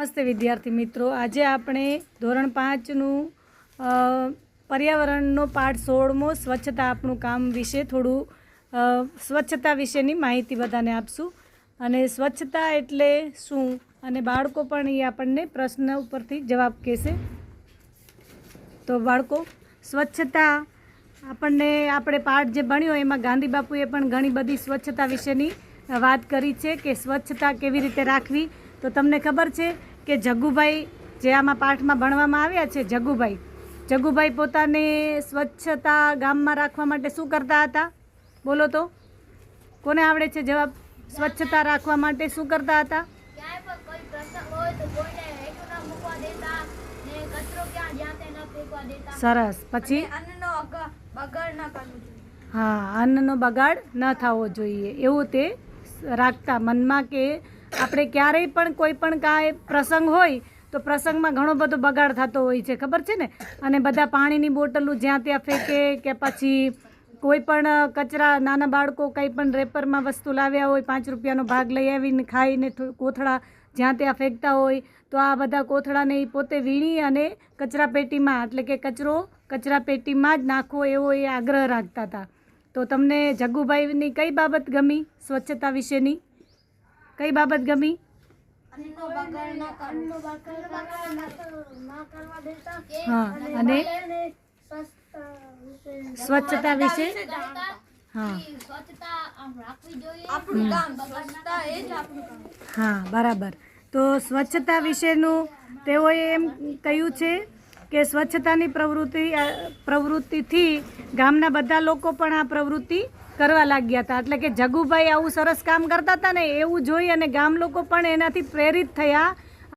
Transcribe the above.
નમસ્તે વિદ્યાર્થી મિત્રો, આજે આપણે ધોરણ 5નું પર્યાવરણનો પાઠ 16મો સ્વચ્છતા આપણું કામ વિશે થોડું સ્વચ્છતા વિશેની માહિતી બધાને આપશું. અને સ્વચ્છતા એટલે શું, અને બાળકો પણ એ આપણને પ્રશ્ન ઉપરથી જવાબ કહેશે. તો બાળકો, સ્વચ્છતા આપણે પાઠ જે ભણ્યો એમાં ગાંધી બાપુએ પણ ઘણી બધી સ્વચ્છતા વિશેની વાત કરી છે કે સ્વચ્છતા કેવી રીતે રાખવી. તો તમને ખબર છે કે જગ્ગુભાઈ જે આમાં પાઠમાં ભણવામાં આવ્યા છે, જગ્ગુભાઈ પોતાને સ્વચ્છતા ગામમાં રાખવા માટે શું કરતા હતા? બોલો તો, કોને આવડે છે જવાબ? સ્વચ્છતા રાખવા માટે શું કરતા હતા? સરસ. પછી હા, અન્નનો બગાડ ન થવો જોઈએ એવું તે રાખતા મનમાં, કે આપણે ક્યારેય પણ કોઈ પણ કાંઈ પ્રસંગ હોય તો પ્રસંગમાં ઘણો બધો બગાડ થતો હોય છે, ખબર છે ને. અને બધા પાણીની બોટલો જ્યાં ત્યાં ફેંકે, કે પછી કોઈ પણ કચરા, નાના બાળકો કંઈ પણ રેપરમાં વસ્તુ લાવ્યા હોય, 5 રૂપિયાનો ભાગ લઈ આવીને ખાઈને કોથળા જ્યાં ત્યાં ફેંકતા હોય, તો આ બધા કોથળાને એ પોતે વીણી અને કચરાપેટીમાં, એટલે કે કચરો કચરાપેટીમાં જ નાખવો એવો એ આગ્રહ રાખતા હતા. તો તમને જગ્ગુભાઈની કઈ બાબત ગમી સ્વચ્છતા વિશેની? કઈ બાબત ગમી? હા, અને સ્વચ્છતા વિશે હા, બરાબર. તો સ્વચ્છતા વિશેનું તેઓએ એમ કહ્યું છે કે સ્વચ્છતાની પ્રવૃત્તિથી ગામના બધા લોકો પણ આ પ્રવૃત્તિ કરવા લાગ્યા હતા. એટલે કે જગ્ગુભાઈ આવું સરસ કામ કરતા હતા ને, એવું જોઈ અને ગામ લોકો પણ એનાથી પ્રેરિત થયા